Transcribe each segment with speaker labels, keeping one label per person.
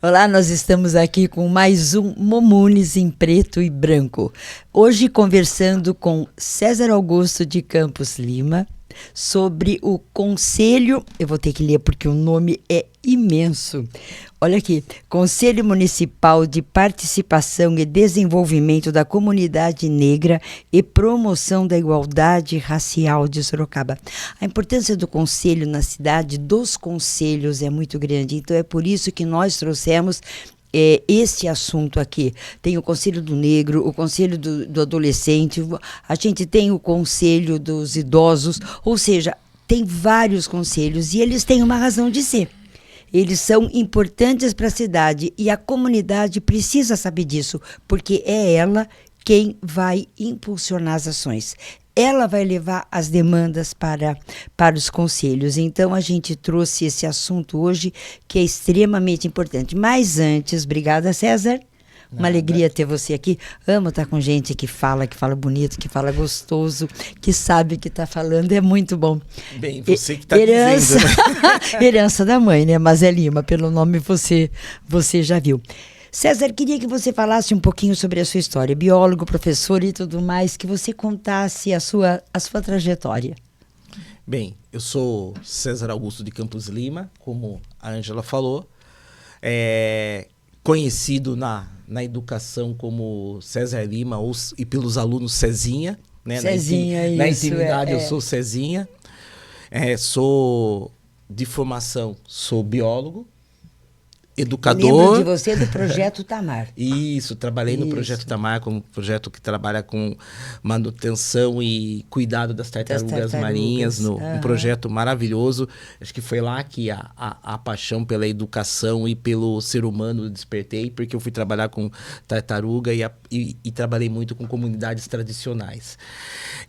Speaker 1: Olá, nós estamos aqui com mais um Momunes em Preto e Branco. Hoje conversando com César Augusto de Campos Lima sobre o Conselho, eu vou ter que ler porque o nome é imenso. Olha aqui, Conselho Municipal de Participação e Desenvolvimento da Comunidade Negra e Promoção da Igualdade Racial de Sorocaba. A importância do conselho na cidade, dos conselhos, é muito grande, então é por isso que nós trouxemos esse assunto aqui. Tem o Conselho do Negro, o Conselho do Adolescente, a gente tem o Conselho dos Idosos, ou seja, tem vários conselhos e eles têm uma razão de ser. Eles são importantes para a cidade e a comunidade precisa saber disso, porque é ela quem vai impulsionar as ações. Ela vai levar as demandas para os conselhos. Então, a gente trouxe esse assunto hoje, que é extremamente importante. Mas antes, obrigada, César. Uma alegria ter você aqui. Amo estar com gente que fala bonito, que fala gostoso, que sabe o que está falando. É muito bom.
Speaker 2: Bem, você que está dizendo. Né?
Speaker 1: Herança da mãe, né? Mas é Lima, pelo nome você já viu. César, queria que você falasse um pouquinho sobre a sua história. Biólogo, professor e tudo mais, que você contasse a sua trajetória.
Speaker 2: Bem, eu sou César Augusto de Campos Lima, como a Ângela falou. Conhecido na educação como César Lima e pelos alunos Cezinha. Né?
Speaker 1: Cezinha,
Speaker 2: na intimidade eu sou Cezinha. Sou de formação, sou biólogo. Educador.
Speaker 1: Lembro de você do Projeto Tamar.
Speaker 2: Isso, trabalhei no Projeto Tamar, como projeto que trabalha com manutenção e cuidado das tartarugas marinhas, um projeto maravilhoso. Acho que foi lá que a paixão pela educação e pelo ser humano despertei, porque eu fui trabalhar com tartaruga e trabalhei muito com comunidades tradicionais.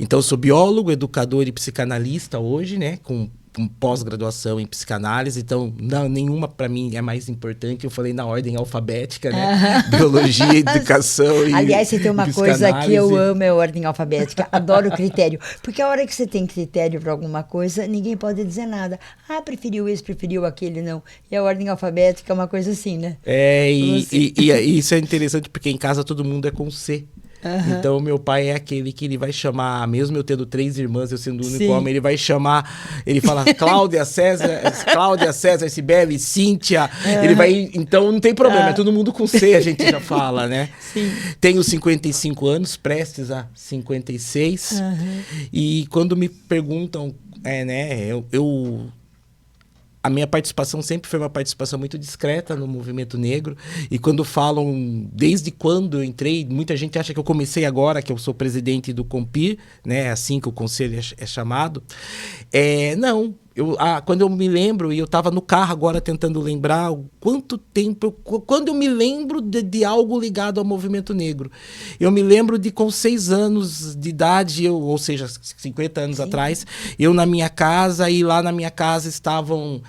Speaker 2: Então, eu sou biólogo, educador e psicanalista hoje, né, com pós-graduação em psicanálise, então nenhuma para mim é mais importante. Eu falei na ordem alfabética, né? Biologia, educação e
Speaker 1: aliás, você tem uma coisa que eu amo, é a ordem alfabética. Adoro o critério, porque a hora que você tem critério para alguma coisa, ninguém pode dizer nada. Ah, preferiu esse, preferiu aquele, não. E a ordem alfabética é uma coisa assim, né?
Speaker 2: E isso é interessante porque em casa todo mundo é com C. Então, meu pai é aquele que ele vai chamar, mesmo eu tendo 3 irmãs, eu sendo o único homem, ele vai chamar, ele fala Cláudia, César, Cibele, Cíntia, ele vai, então não tem problema, é todo mundo com C, a gente já fala, né?
Speaker 1: Sim.
Speaker 2: Tenho 55 anos, prestes a 56, e quando me perguntam, a minha participação sempre foi uma participação muito discreta no movimento negro. E quando falam, desde quando eu entrei, muita gente acha que eu comecei agora, que eu sou presidente do Compir, né? Assim que o conselho é chamado. Não. Quando eu me lembro, e eu estava no carro agora tentando lembrar o quanto tempo, quando eu me lembro de algo ligado ao movimento negro. Eu me lembro de com 6 anos de idade, ou seja, 50 anos atrás, eu na minha casa, e lá na minha casa estavam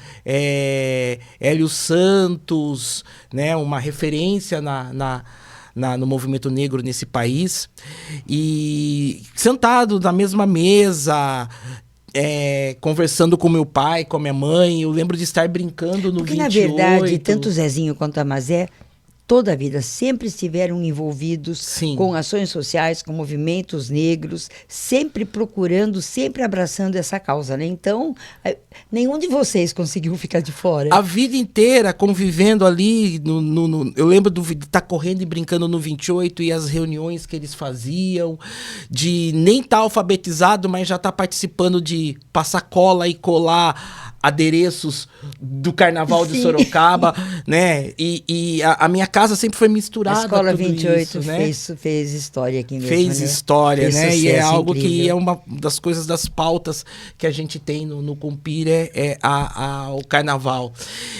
Speaker 2: Hélio Santos, né, uma referência no movimento negro nesse país, e sentado na mesma mesa, conversando com meu pai, com a minha mãe. Eu lembro de estar brincando no 28.
Speaker 1: Porque, na verdade, tanto o Zezinho quanto a Mazé, toda a vida sempre estiveram envolvidos com ações sociais, com movimentos negros, sempre procurando, sempre abraçando essa causa, né? Então, nenhum de vocês conseguiu ficar de fora.
Speaker 2: A vida inteira convivendo ali, eu lembro de estar correndo e brincando no 28 e as reuniões que eles faziam, de nem estar alfabetizado, mas já estar participando de passar cola e colar adereços do Carnaval de Sorocaba, né? E a minha casa sempre foi misturada.
Speaker 1: A Escola
Speaker 2: tudo
Speaker 1: 28
Speaker 2: isso, né?
Speaker 1: fez história aqui mesmo.
Speaker 2: Fez
Speaker 1: né?
Speaker 2: história,
Speaker 1: fez
Speaker 2: né? E é algo
Speaker 1: incrível.
Speaker 2: que é uma das coisas, das pautas que a gente tem no Compir, o Carnaval.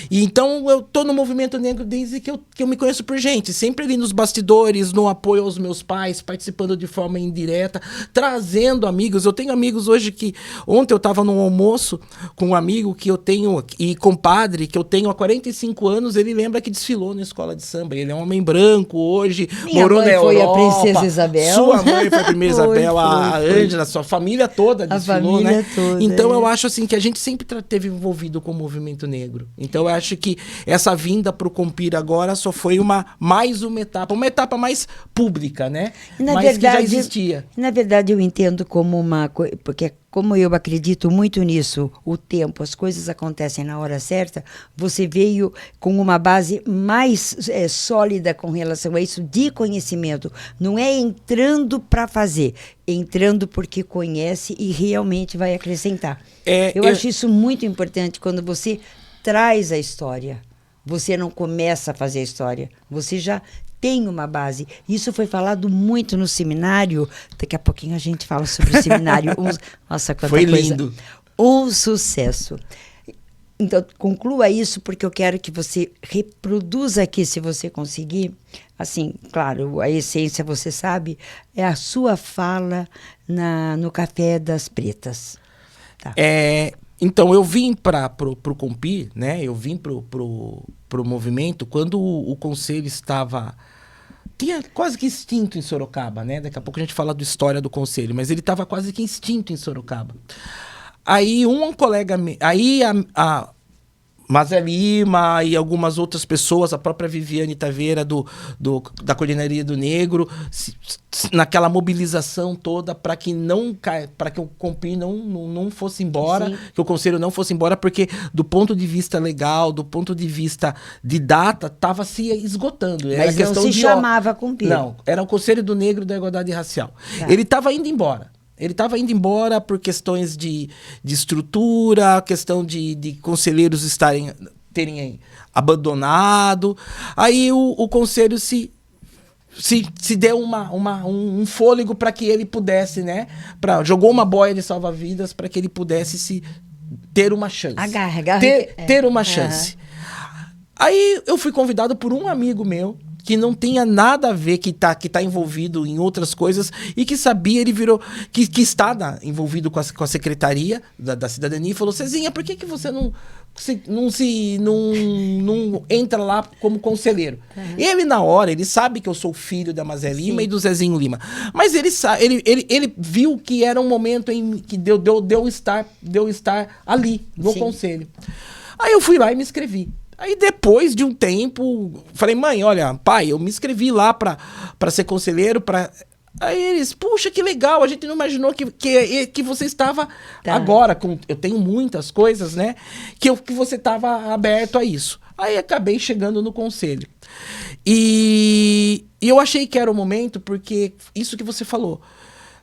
Speaker 2: E então eu tô no movimento negro desde que eu me conheço por gente, sempre ali nos bastidores, no apoio aos meus pais, participando de forma indireta, trazendo amigos. Eu tenho amigos hoje que... Ontem eu estava num almoço com um amigo amigo que eu tenho, e compadre, que eu tenho há 45 anos, ele lembra que desfilou na escola de samba. Ele é um homem branco hoje, morou na Europa.
Speaker 1: Minha mãe foi a Princesa Isabel.
Speaker 2: Sua mãe foi a Primeira Isabel, a
Speaker 1: foi.
Speaker 2: Ângela, sua família toda desfilou,
Speaker 1: família
Speaker 2: né?
Speaker 1: toda,
Speaker 2: então eu acho assim que a gente sempre teve envolvido com o movimento negro. Então eu acho que essa vinda pro Compir agora só foi mais uma etapa mais pública, né? Mas que já existia.
Speaker 1: Na verdade, eu entendo como uma coisa, porque como eu acredito muito nisso, o tempo, as coisas acontecem na hora certa, você veio com uma base mais sólida com relação a isso, de conhecimento. Não é entrando para fazer, entrando porque conhece e realmente vai acrescentar. Eu acho isso muito importante quando você traz a história. Você não começa a fazer a história, você já tem uma base. Isso foi falado muito no seminário. Daqui a pouquinho a gente fala sobre o seminário. Nossa, quanta
Speaker 2: foi
Speaker 1: coisa.
Speaker 2: Lindo.
Speaker 1: Um sucesso. Então, conclua isso, porque eu quero que você reproduza aqui, se você conseguir. Assim, claro, a essência, você sabe, é a sua fala no Café das Pretas. Tá.
Speaker 2: Então, eu vim pro Compir, né? Eu vim pro movimento quando o conselho tinha quase que extinto em Sorocaba, né? Daqui a pouco a gente fala da história do conselho, mas ele estava quase que extinto em Sorocaba. Aí um colega... Aí a Mazé Lima e algumas outras pessoas, a própria Viviane Taveira da Coordenaria do Negro, naquela mobilização toda para que o Compir não fosse embora, sim, que o conselho não fosse embora, porque do ponto de vista legal, do ponto de vista de data, estava se esgotando. Era
Speaker 1: mas não se chamava Compir.
Speaker 2: Não, era o Conselho do Negro da Igualdade Racial. Tá. Ele estava indo embora. Ele estava indo embora por questões de estrutura, questão de conselheiros terem abandonado. Aí o conselho se deu um fôlego para que ele pudesse, né? Jogou uma boia de salva-vidas para que ele pudesse ter uma chance. Ter uma chance. Aí eu fui convidado por um amigo meu, que não tinha nada a ver, que tá envolvido em outras coisas, e que sabia, ele virou, que está envolvido com a Secretaria da Cidadania, e falou: Cezinha, por que você não entra lá como conselheiro? Uhum. Ele, na hora, ele sabe que eu sou filho da Mazé Lima, sim, e do Zezinho Lima, mas ele viu que era um momento em que deu estar ali, no, sim, conselho. Aí eu fui lá e me inscrevi. Aí depois de um tempo, falei: mãe, olha, pai, eu me inscrevi lá pra ser conselheiro, Aí eles: puxa, que legal, a gente não imaginou que você estava agora, eu tenho muitas coisas, né, que você estava aberto a isso. Aí acabei chegando no conselho. E eu achei que era o momento, porque isso que você falou,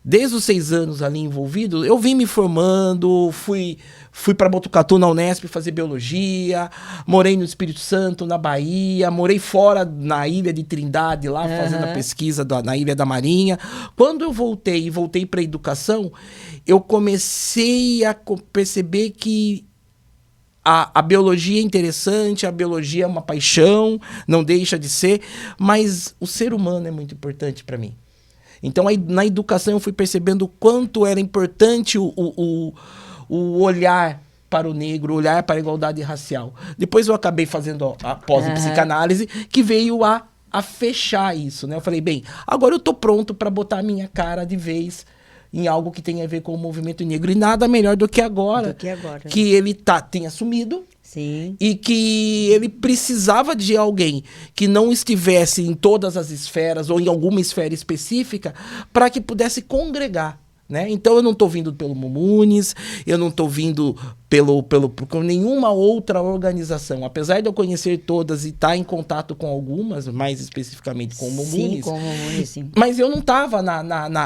Speaker 2: desde os 6 anos ali envolvido, eu vim me formando, fui para Botucatu, na Unesp, fazer biologia, morei no Espírito Santo, na Bahia, morei fora, na Ilha de Trindade, lá, uhum, fazendo a pesquisa na Ilha da Marinha. Quando eu voltei para a educação, eu comecei a perceber que a biologia é interessante, a biologia é uma paixão, não deixa de ser, mas o ser humano é muito importante para mim. Então, aí, na educação, eu fui percebendo o quanto era importante o olhar para o negro, olhar para a igualdade racial. Depois eu acabei fazendo a pós-psicanálise, que veio a fechar isso, né? Eu falei: bem, agora eu tô pronto para botar a minha cara de vez em algo que tem a ver com o movimento negro. E nada melhor do que agora, que ele tem assumido.
Speaker 1: Sim.
Speaker 2: E que ele precisava de alguém que não estivesse em todas as esferas ou em alguma esfera específica para que pudesse congregar, né? Então eu não estou vindo pelo Mumunis, eu não estou vindo por nenhuma outra organização. Apesar de eu conhecer todas e estar em contato com algumas, mais especificamente com o Mumunis.
Speaker 1: Sim, com o Mumunis, sim.
Speaker 2: Mas eu não estava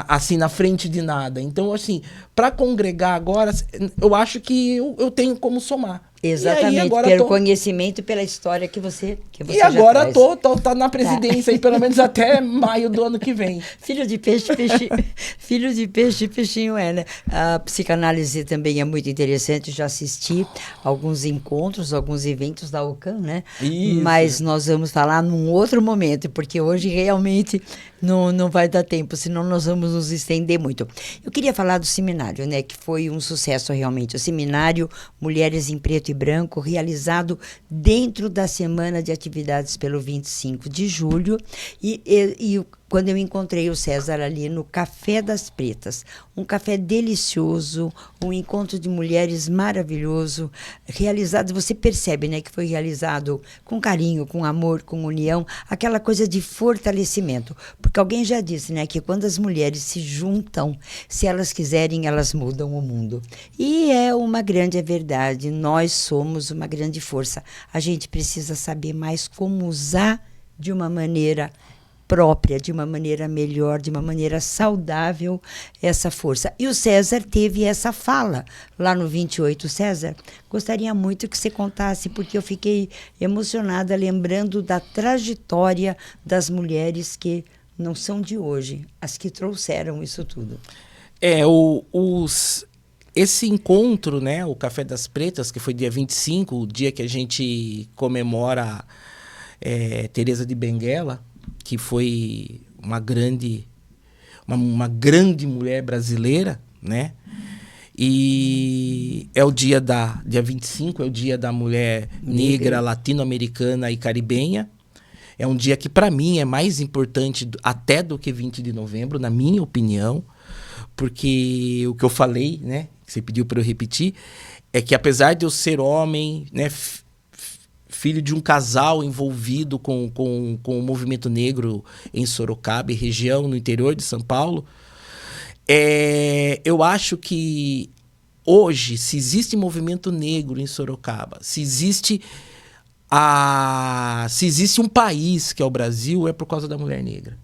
Speaker 2: assim, na frente de nada. Então, assim, para congregar agora, eu acho que eu tenho como somar.
Speaker 1: Exatamente,
Speaker 2: aí,
Speaker 1: pelo conhecimento e pela história que você
Speaker 2: e agora tô na presidência aí, pelo menos até maio do ano que vem.
Speaker 1: Filho de peixe, filho de peixe, peixinho é, né? A psicanálise também é muito interessante, já assisti alguns encontros, alguns eventos da UCAM, né?
Speaker 2: Isso.
Speaker 1: Mas nós vamos falar num outro momento, porque hoje realmente não vai dar tempo, senão nós vamos nos estender muito. Eu queria falar do seminário, né, que foi um sucesso realmente. O seminário Mulheres em Preto e Branco, realizado dentro da Semana de Atividades pelo 25 de julho. Quando eu encontrei o César ali no Café das Pretas, um café delicioso, um encontro de mulheres maravilhoso, realizado, você percebe, né, que foi realizado com carinho, com amor, com união, aquela coisa de fortalecimento. Porque alguém já disse, né, que quando as mulheres se juntam, se elas quiserem, elas mudam o mundo. E é uma grande verdade, nós somos uma grande força. A gente precisa saber mais como usar de uma maneira própria, de uma maneira melhor, de uma maneira saudável, essa força. E o César teve essa fala lá no 28. César, gostaria muito que você contasse, porque eu fiquei emocionada lembrando da trajetória das mulheres que não são de hoje, as que trouxeram isso tudo.
Speaker 2: Esse encontro, né, o Café das Pretas, que foi dia 25, o dia que a gente comemora Teresa de Benguela, que foi uma grande mulher brasileira, né? E é o dia 25, é o dia da mulher negra, latino-americana e caribenha. É um dia que, para mim, é mais importante até do que 20 de novembro, na minha opinião, porque o que eu falei, né, que você pediu para eu repetir, é que apesar de eu ser homem, né, filho de um casal envolvido com o movimento negro em Sorocaba e região no interior de São Paulo, eu acho que hoje, se existe movimento negro em Sorocaba, se existe um país que é o Brasil, é por causa da mulher negra.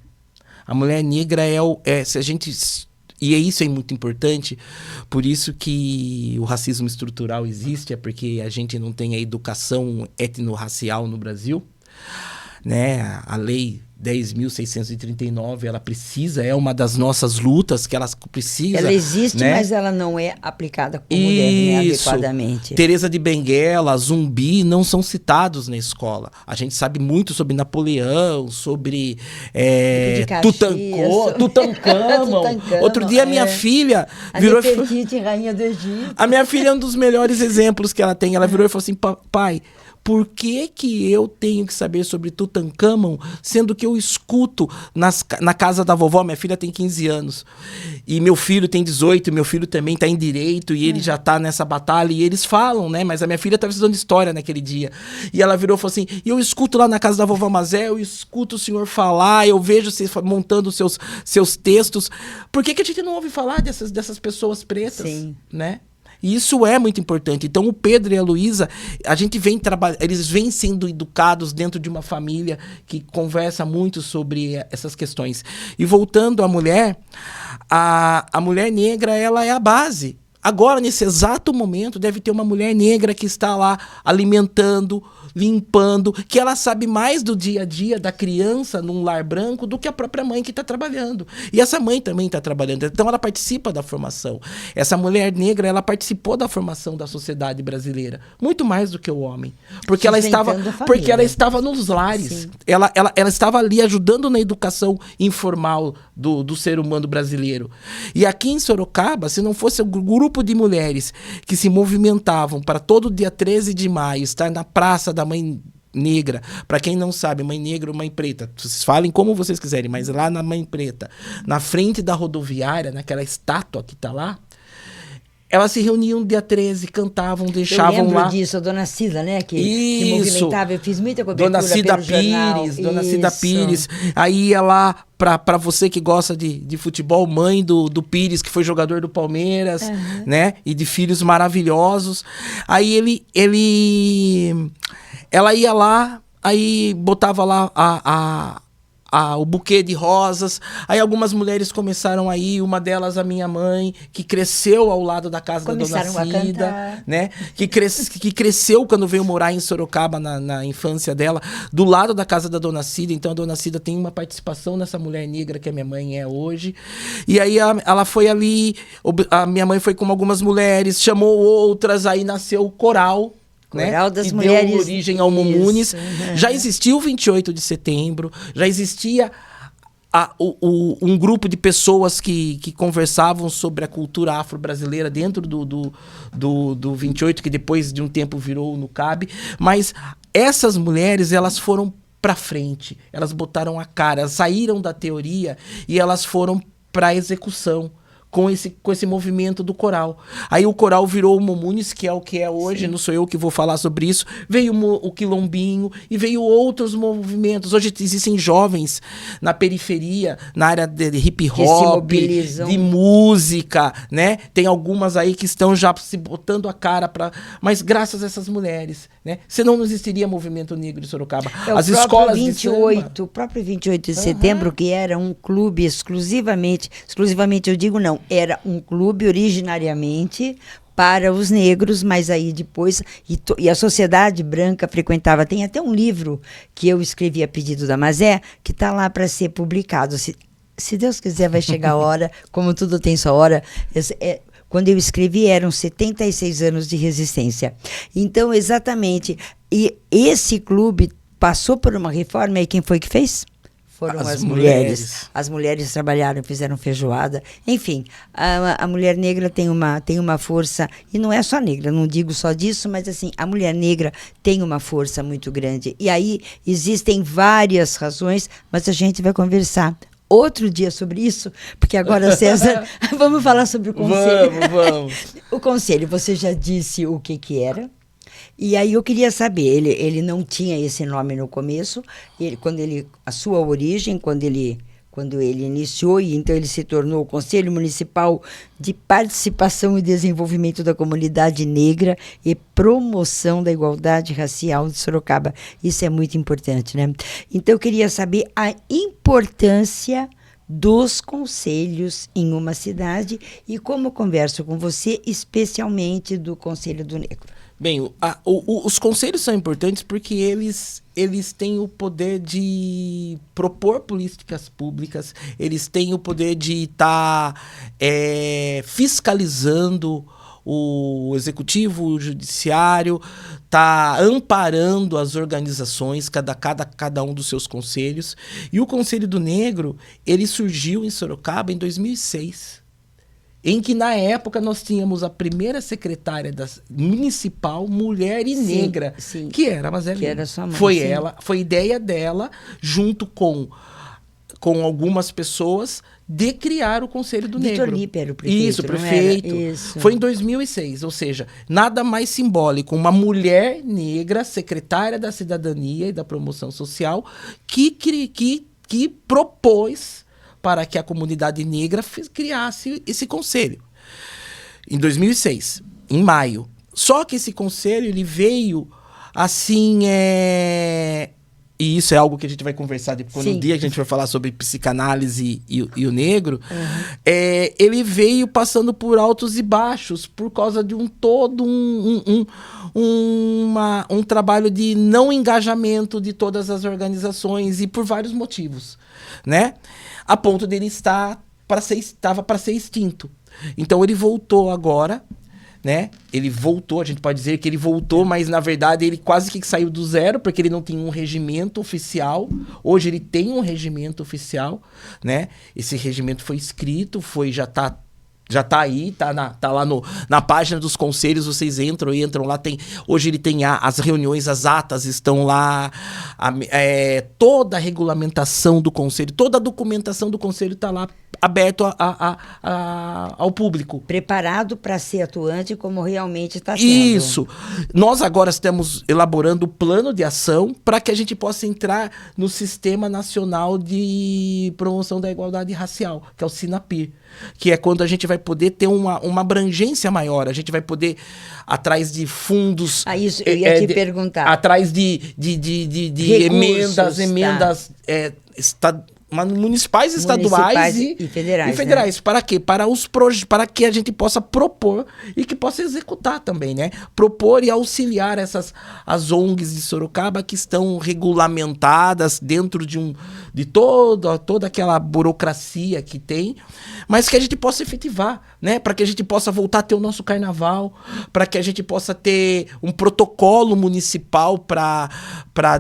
Speaker 2: A mulher negra se a gente... E isso é muito importante, por isso que o racismo estrutural existe, é porque a gente não tem a educação etnorracial no Brasil, né? A lei 10.639, ela precisa, é uma das nossas lutas que ela precisa.
Speaker 1: Ela existe, né? Mas ela não é aplicada com mulher, né, adequadamente.
Speaker 2: Teresa de Benguela, Zumbi não são citados na escola. A gente sabe muito sobre Napoleão, sobre Tutancâmon. Outro dia a minha filha virou...
Speaker 1: Nefertiti, rainha do Egito.
Speaker 2: A minha filha é um dos melhores exemplos que ela tem. Ela virou e falou assim, pai... Por que eu tenho que saber sobre Tutancâmon, sendo que eu escuto na casa da vovó? Minha filha tem 15 anos. E meu filho tem 18, meu filho também está em direito, e ele já está nessa batalha, e eles falam, né? Mas a minha filha estava estudando história naquele dia. E ela virou e falou assim, eu escuto lá na casa da vovó Mazé, eu escuto o senhor falar, eu vejo você montando seus textos. Por que a gente não ouve falar dessas pessoas pretas?
Speaker 1: Sim.
Speaker 2: Né? E isso é muito importante. Então, o Pedro e a Luísa, eles vêm sendo educados dentro de uma família que conversa muito sobre essas questões. E voltando à mulher, a mulher negra, ela é a base. Agora, nesse exato momento, deve ter uma mulher negra que está lá alimentando, limpando, que ela sabe mais do dia a dia da criança num lar branco do que a própria mãe que está trabalhando. E essa mãe também está trabalhando. Então, ela participa da formação. Essa mulher negra, ela participou da formação da sociedade brasileira. Muito mais do que o homem. Porque ela estava nos lares. Ela estava ali ajudando na educação informal do ser humano brasileiro. E aqui em Sorocaba, se não fosse o grupo de mulheres que se movimentavam para todo dia 13 de maio estar na Praça da Mãe Negra. Para quem não sabe, Mãe Negra ou Mãe Preta, vocês falem como vocês quiserem, mas lá na Mãe Preta, na frente da rodoviária, naquela estátua que está lá, elas se reuniam dia 13, cantavam, deixavam lá.
Speaker 1: Eu lembro disso, a Dona Cida, né? Que movimentava, eu fiz muita cobertura
Speaker 2: Dona Cida
Speaker 1: pelo
Speaker 2: Pires,
Speaker 1: jornal.
Speaker 2: Dona Cida Pires. Aí ia lá, para você que gosta de futebol, mãe do Pires, que foi jogador do Palmeiras, né? E de filhos maravilhosos. Aí ela ia lá, aí botava lá o buquê de rosas. Aí algumas mulheres começaram aí, uma delas a minha mãe, que cresceu ao lado da casa da Dona Cida, né? Que cresceu quando veio morar em Sorocaba na infância dela, do lado da casa da Dona Cida. Então a Dona Cida tem uma participação nessa mulher negra que a minha mãe é hoje. E aí ela foi ali, a minha mãe foi com algumas mulheres, chamou outras, aí nasceu o coral. Coral, né? Das mulheres. Deu origem ao Momunes. Já existia o 28 de setembro, já existia um grupo de pessoas que conversavam sobre a cultura afro-brasileira dentro do 28, que depois de um tempo virou no CAB. Mas essas mulheres, elas foram para frente, elas botaram a cara, elas saíram da teoria e elas foram para a execução. Com esse movimento do coral. Aí o coral virou o Momunis, que é o que é hoje, não sou eu que vou falar sobre isso. Veio o quilombinho e veio outros movimentos. Hoje existem jovens na periferia, na área de hip hop, de música, né? Tem algumas aí que estão já se botando a cara para... Mas graças a essas mulheres, né? Senão não existiria movimento negro em Sorocaba.
Speaker 1: As escolas 28, o próprio 28 de setembro, que era um clube exclusivamente eu digo não, era um clube originariamente para os negros, mas aí depois, e a sociedade branca frequentava. Tem até um livro que eu escrevi a pedido da Mazé, que está lá para ser publicado. Se Deus quiser, vai chegar a hora, como tudo tem sua hora. Quando eu escrevi, eram 76 anos de resistência. Então, exatamente, e esse clube passou por uma reforma, e quem foi que fez? Foram as mulheres. As mulheres trabalharam, fizeram feijoada. Enfim, a mulher negra tem uma força, e não é só negra, não digo só disso, mas assim, a mulher negra tem uma força muito grande. E aí existem várias razões, mas a gente vai conversar outro dia sobre isso, porque agora, César, vamos falar sobre o conselho.
Speaker 2: Vamos.
Speaker 1: O conselho, você já disse o que era. E aí eu queria saber, ele não tinha esse nome no começo, a sua origem, quando ele iniciou, e então ele se tornou o Conselho Municipal de Participação e Desenvolvimento da Comunidade Negra e Promoção da Igualdade Racial de Sorocaba. Isso é muito importante, né? Então eu queria saber a importância dos conselhos em uma cidade e como converso com você, especialmente do Conselho do Negro.
Speaker 2: Bem, os conselhos são importantes porque eles têm o poder de propor políticas públicas, eles têm o poder de estar fiscalizando o executivo, o judiciário, tá amparando as organizações, cada um dos seus conselhos. E o Conselho do Negro, ele surgiu em Sorocaba em 2006. Em que, na época, nós tínhamos a primeira secretária municipal, mulher e negra, que era a Mazé Lima.
Speaker 1: Que era sua mãe.
Speaker 2: Foi ideia dela, junto com algumas pessoas, de criar o Conselho do Negro.
Speaker 1: Vitor Lippe era o prefeito.
Speaker 2: Isso, prefeito.
Speaker 1: Isso.
Speaker 2: Foi em 2006, ou seja, nada mais simbólico. Uma mulher negra, secretária da Cidadania e da Promoção Social, que propôs para que a comunidade negra criasse esse conselho. Em 2006, em maio. Só que esse conselho, ele veio assim, e isso é algo que a gente vai conversar depois, no dia que a gente vai falar sobre psicanálise e o negro. Ele veio passando por altos e baixos, por causa de um trabalho de não engajamento de todas as organizações, e por vários motivos, né? A ponto dele estava para ser extinto. Então ele voltou agora, né? Ele voltou, a gente pode dizer que ele voltou, mas na verdade ele quase que saiu do zero, porque ele não tinha um regimento oficial. Hoje ele tem um regimento oficial, né? Esse regimento foi escrito, já tá aí, tá lá na página dos conselhos, vocês entram lá, hoje ele tem as reuniões, as atas estão lá, toda a regulamentação do conselho, toda a documentação do conselho está lá, aberto ao público.
Speaker 1: Preparado para ser atuante como realmente está sendo.
Speaker 2: Isso. Nós agora estamos elaborando o plano de ação para que a gente possa entrar no Sistema Nacional de Promoção da Igualdade Racial, que é o SINAPIR, que é quando a gente vai poder ter uma abrangência maior, a gente vai poder, atrás de fundos...
Speaker 1: Isso, eu ia te perguntar.
Speaker 2: Atrás de recursos, emendas municipais, estaduais e federais. Né? Para quê? Para que a gente possa propor e que possa executar também, né? Propor e auxiliar as ONGs de Sorocaba que estão regulamentadas dentro de toda aquela burocracia que tem, mas que a gente possa efetivar, né? Para que a gente possa voltar a ter o nosso carnaval, para que a gente possa ter um protocolo municipal para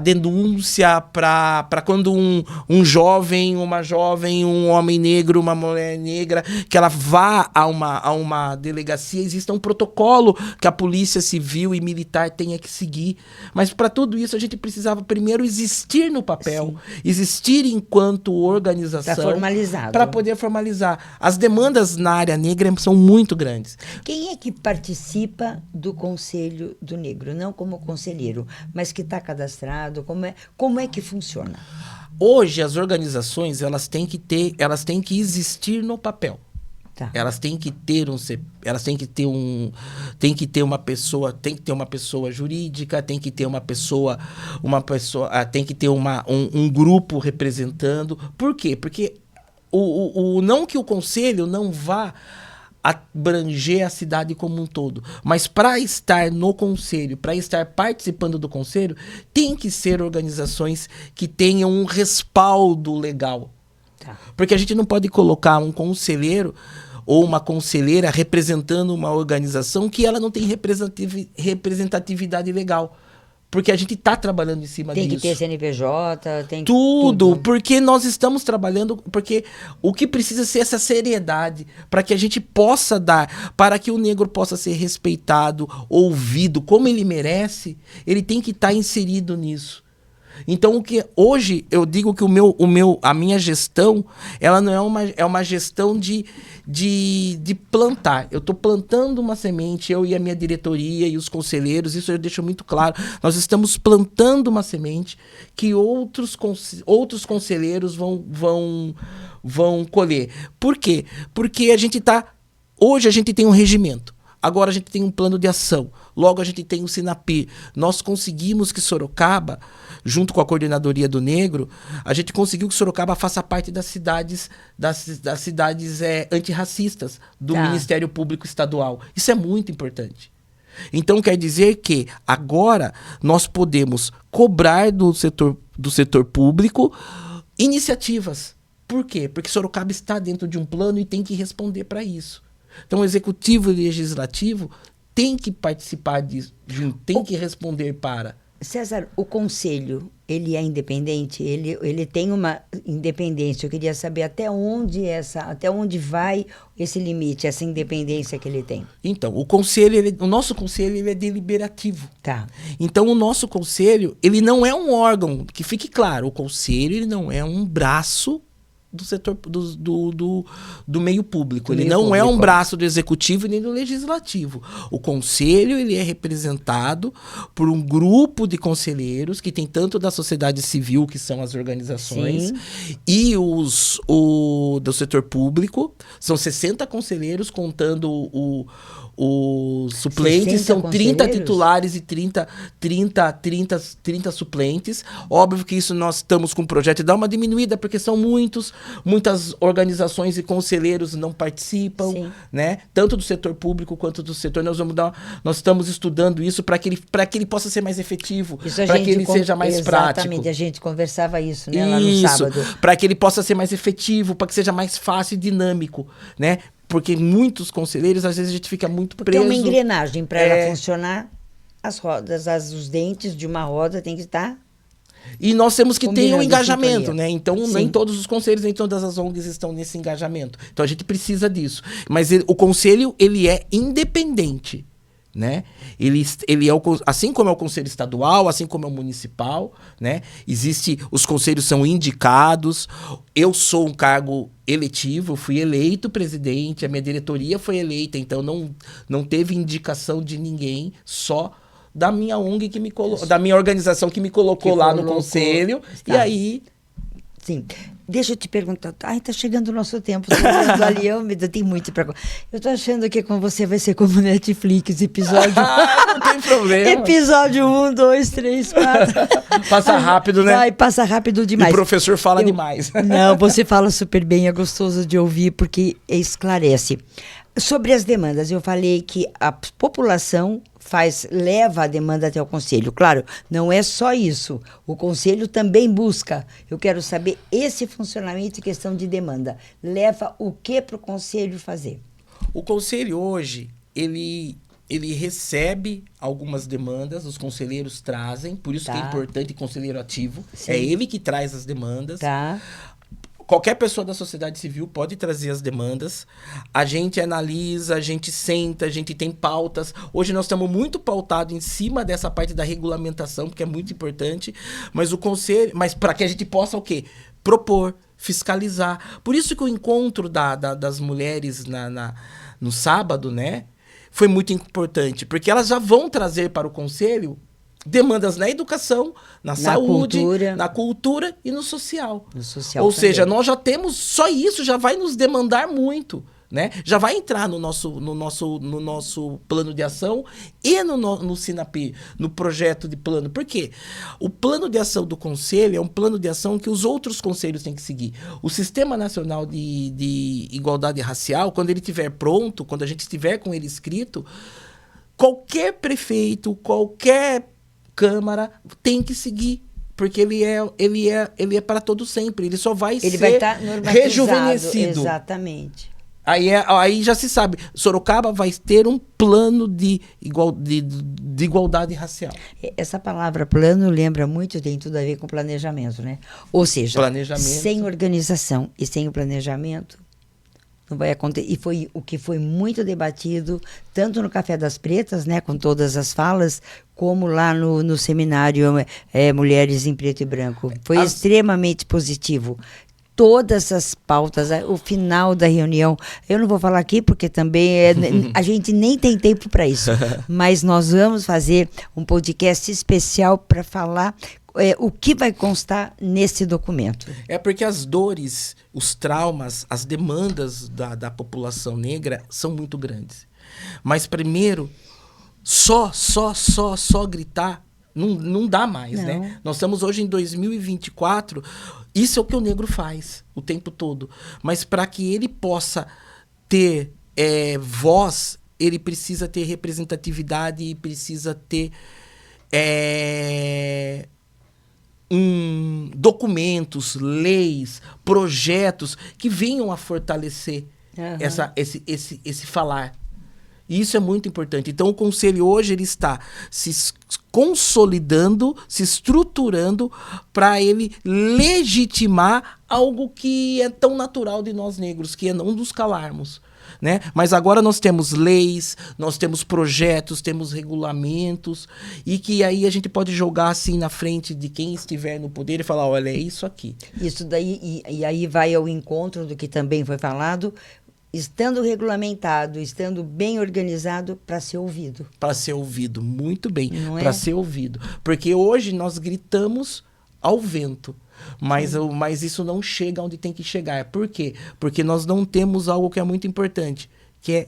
Speaker 2: denúncia, para quando um jovem uma jovem, um homem negro, uma mulher negra, que ela vá a uma delegacia, exista um protocolo que a polícia civil e militar tenha que seguir. Mas para tudo isso a gente precisava primeiro existir no papel, existir enquanto organização.
Speaker 1: Tá formalizado.
Speaker 2: Para poder formalizar. As demandas na área negra são muito grandes.
Speaker 1: Quem é que participa do Conselho do Negro? Não como conselheiro, mas que está cadastrado? Como é que funciona?
Speaker 2: Hoje as organizações elas têm que existir no papel.
Speaker 1: Tá.
Speaker 2: Elas têm que ter uma pessoa jurídica, tem que ter tem que ter um grupo representando. Por quê? Porque não que o conselho não vá abranger a cidade como um todo, mas para estar no conselho, para estar participando do conselho, tem que ser organizações que tenham um respaldo legal.
Speaker 1: Tá.
Speaker 2: Porque a gente não pode colocar um conselheiro ou uma conselheira representando uma organização que ela não tem representatividade legal. Porque a gente está trabalhando em cima disso.
Speaker 1: Tem que ter CNPJ, tem
Speaker 2: tudo, porque nós estamos trabalhando, porque o que precisa ser essa seriedade, para que a gente possa dar, para que o negro possa ser respeitado, ouvido, como ele merece, ele tem que estar inserido nisso. Então, hoje eu digo que a minha gestão, ela não é uma gestão de plantar. Eu estou plantando uma semente, eu e a minha diretoria e os conselheiros, isso eu deixo muito claro. Nós estamos plantando uma semente que outros conselheiros vão colher. Por quê? Porque hoje a gente tem um regimento. Agora a gente tem um plano de ação. Logo a gente tem o Sinapir. Nós conseguimos que Sorocaba, junto com a Coordenadoria do Negro, a gente conseguiu que Sorocaba faça parte das cidades antirracistas do Ministério Público Estadual. Isso é muito importante. Então quer dizer que agora nós podemos cobrar do setor público iniciativas. Por quê? Porque Sorocaba está dentro de um plano e tem que responder para isso. Então, o executivo e o legislativo têm que participar disso, tem que responder para...
Speaker 1: César, o conselho, ele é independente? Ele tem uma independência. Eu queria saber até onde vai esse limite, essa independência que ele tem.
Speaker 2: Então, o nosso conselho ele é deliberativo.
Speaker 1: Tá.
Speaker 2: Então, o nosso conselho, ele não é um órgão, que fique claro, o conselho ele não é um braço do setor do meio público. Ele não é um braço do executivo nem do legislativo. O conselho ele é representado por um grupo de conselheiros que tem tanto da sociedade civil, que são as organizações, sim, e do setor público. São 60 conselheiros, contando os suplentes, são 30 titulares e 30 suplentes. Óbvio que isso nós estamos com um projeto de dar uma diminuída, porque são muitas organizações e conselheiros não participam, né? Tanto do setor público quanto do setor. Nós estamos estudando isso para que ele possa ser mais efetivo, para que ele seja mais prático.
Speaker 1: Exatamente, a gente conversava isso, né, lá no sábado.
Speaker 2: Para que ele possa ser mais efetivo, para que seja mais fácil e dinâmico, né? Porque muitos conselheiros, às vezes, a gente fica muito preso.
Speaker 1: Porque é uma engrenagem para ela funcionar, as rodas, os dentes de uma roda tem que estar...
Speaker 2: E nós temos que ter um engajamento, né? Então, nem todos os conselhos, nem todas as ONGs estão nesse engajamento. Então, a gente precisa disso. Mas o conselho, ele é independente, né? Ele é assim como é o conselho estadual, assim como é o municipal, né? Os conselhos são indicados. Eu sou um cargo eletivo, fui eleito presidente, a minha diretoria foi eleita, então não teve indicação de ninguém, só da minha ONG da minha organização que me colocou lá no conselho. Tá. E aí...
Speaker 1: Sim. Deixa eu te perguntar. Ai, tá chegando o nosso tempo. Tem muito pra... Eu tô achando que com você vai ser como Netflix, episódio...
Speaker 2: Não tem problema.
Speaker 1: Episódio 1, 2, 3, 4.
Speaker 2: Passa rápido, né?
Speaker 1: Vai, passa rápido demais.
Speaker 2: E o professor fala demais.
Speaker 1: Não, você fala super bem, é gostoso de ouvir, porque esclarece. Sobre as demandas, eu falei que a população leva a demanda até o conselho. Claro, não é só isso. O conselho também busca. Eu quero saber esse funcionamento e questão de demanda. Leva o que para o conselho fazer?
Speaker 2: O conselho hoje, ele recebe algumas demandas, os conselheiros trazem, por isso que é importante conselheiro ativo. Sim. É ele que traz as demandas.
Speaker 1: Tá.
Speaker 2: qualquer pessoa da sociedade civil pode trazer as demandas, a gente analisa, a gente senta, a gente tem pautas. Hoje nós estamos muito pautados em cima dessa parte da regulamentação, porque é muito importante, mas o conselho, mas para que a gente possa o quê? Propor, fiscalizar. Por isso que o encontro das mulheres no sábado, né, foi muito importante, porque elas já vão trazer para o conselho demandas na educação, na saúde, na cultura e no social.
Speaker 1: No social
Speaker 2: Ou
Speaker 1: também.
Speaker 2: seja, nós já temos, só isso já vai nos demandar muito, né? Já vai entrar no nosso plano de ação e no SINAPI, no projeto de plano. Por quê? O plano de ação do conselho é um plano de ação que os outros conselhos têm que seguir. O Sistema Nacional de Igualdade Racial, quando ele estiver pronto, quando a gente estiver com ele escrito, qualquer prefeito, qualquer Câmara tem que seguir, porque ele é para todo sempre, ele só vai
Speaker 1: Ele
Speaker 2: ser
Speaker 1: vai estar normatizado,
Speaker 2: rejuvenescido.
Speaker 1: Exatamente.
Speaker 2: Aí já se sabe, Sorocaba vai ter um plano de igualdade racial.
Speaker 1: Essa palavra plano lembra muito, tem tudo a ver com planejamento, né? Ou seja, sem organização e sem o planejamento, não vai acontecer. E foi o que foi muito debatido, tanto no Café das Pretas, né, com todas as falas, como lá no seminário Mulheres em Preto e Branco. Foi extremamente positivo. Todas as pautas, o final da reunião, eu não vou falar aqui porque também a gente nem tem tempo para isso, mas nós vamos fazer um podcast especial para falar o que vai constar nesse documento.
Speaker 2: É porque as dores, os traumas, as demandas da população negra são muito grandes. Mas primeiro, só gritar não dá mais,
Speaker 1: não.
Speaker 2: Né? Nós estamos hoje em 2024, isso é o que o negro faz o tempo todo. Mas para que ele possa ter voz, ele precisa ter representatividade e precisa ter documentos, leis, projetos que venham a fortalecer esse falar. E isso é muito importante. Então, o Conselho hoje ele está se consolidando, se estruturando para ele legitimar algo que é tão natural de nós negros, que é não nos calarmos. Né? Mas agora nós temos leis, nós temos projetos, temos regulamentos, e que aí a gente pode jogar assim na frente de quem estiver no poder e falar, olha, é isso aqui.
Speaker 1: Isso daí, e aí vai ao encontro do que também foi falado, estando regulamentado, estando bem organizado para ser ouvido.
Speaker 2: Para ser ouvido, muito bem, para ser ouvido. Porque hoje nós gritamos ao vento. Mas isso não chega onde tem que chegar. Por quê? Porque nós não temos algo que é muito importante, que é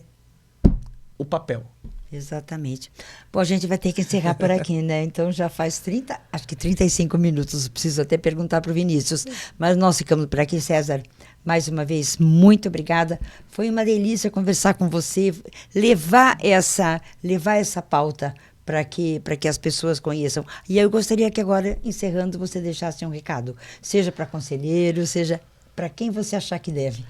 Speaker 2: o papel.
Speaker 1: Exatamente. Bom, a gente vai ter que encerrar por aqui, né? Então já faz 35 minutos. Preciso até perguntar para o Vinícius. Mas nós ficamos por aqui, César. Mais uma vez, muito obrigada. Foi uma delícia conversar com você, levar essa pauta para que as pessoas conheçam. E eu gostaria que agora, encerrando, você deixasse um recado, seja para conselheiro, seja para quem você achar que deve,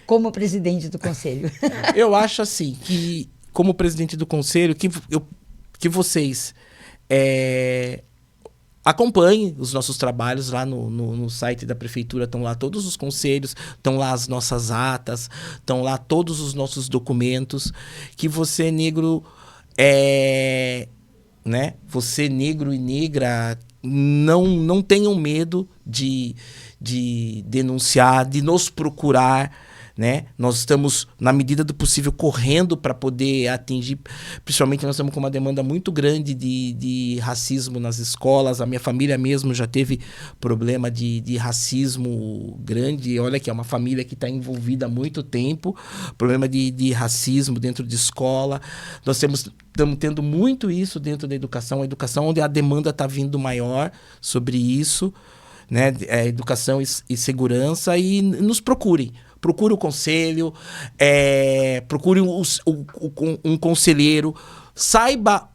Speaker 1: como presidente do conselho.
Speaker 2: Eu acho assim, que como presidente do conselho, que vocês acompanhem os nossos trabalhos lá no site da prefeitura, estão lá todos os conselhos, estão lá as nossas atas, estão lá todos os nossos documentos, que você negro... né? Você negro e negra não tenham medo de denunciar, de nos procurar, né? Nós estamos, na medida do possível, correndo para poder atingir, principalmente nós estamos com uma demanda muito grande de racismo nas escolas. A minha família mesmo já teve problema de racismo grande. Olha que é uma família que está envolvida há muito tempo, problema de racismo dentro de escola. Nós estamos tendo muito isso dentro da educação, a educação onde a demanda está vindo maior sobre isso, né? Educação e segurança, e nos procurem. Procure o conselho, procure um conselheiro, saiba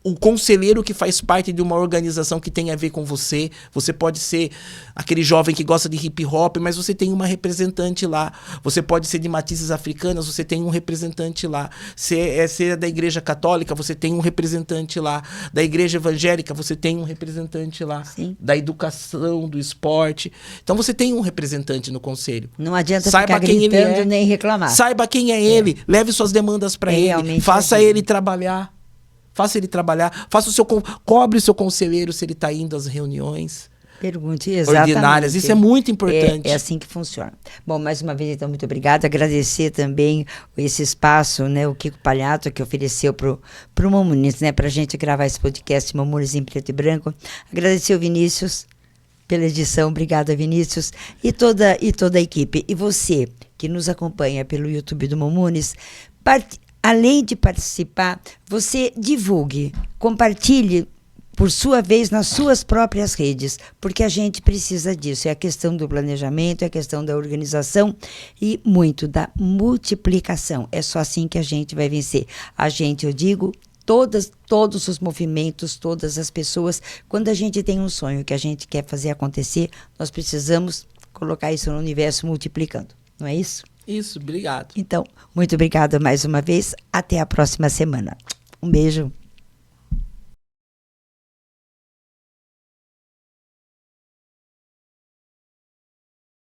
Speaker 2: o conselheiro que faz parte de uma organização que tem a ver com você. Você pode ser aquele jovem que gosta de hip hop, mas você tem uma representante lá. Você pode ser de matizes africanas, você tem um representante lá. Se é da igreja católica, você tem um representante lá. Da igreja evangélica, você tem um representante lá.
Speaker 1: Sim.
Speaker 2: Da educação, do esporte. Então você tem um representante no conselho.
Speaker 1: Não adianta
Speaker 2: Saiba
Speaker 1: ficar
Speaker 2: quem ele
Speaker 1: gritando
Speaker 2: é.
Speaker 1: nem reclamar.
Speaker 2: Saiba quem é ele. Leve suas demandas para ele.
Speaker 1: Realmente
Speaker 2: Faça
Speaker 1: ajuda.
Speaker 2: ele trabalhar. Faça ele trabalhar. Cobre o seu conselheiro se ele está indo às reuniões
Speaker 1: Pergunte, exatamente.
Speaker 2: ordinárias. Isso é muito importante.
Speaker 1: É assim que funciona. Bom, mais uma vez, então, muito obrigada. Agradecer também esse espaço, né, o Kiko Palhato, que ofereceu pro Mamunis, né, pra gente gravar esse podcast Mamunis em Preto e Branco. Agradecer o Vinícius pela edição. Obrigada, Vinícius. E toda a equipe. E você, que nos acompanha pelo YouTube do Mamunis, além de participar, você divulgue, compartilhe, por sua vez, nas suas próprias redes, porque a gente precisa disso. É a questão do planejamento, é a questão da organização e muito da multiplicação. É só assim que a gente vai vencer. A gente, eu digo, todos os movimentos, todas as pessoas, quando a gente tem um sonho que a gente quer fazer acontecer, nós precisamos colocar isso no universo multiplicando. Não é isso?
Speaker 2: Isso, obrigado.
Speaker 1: Então, muito obrigada mais uma vez. Até a próxima semana. Um beijo.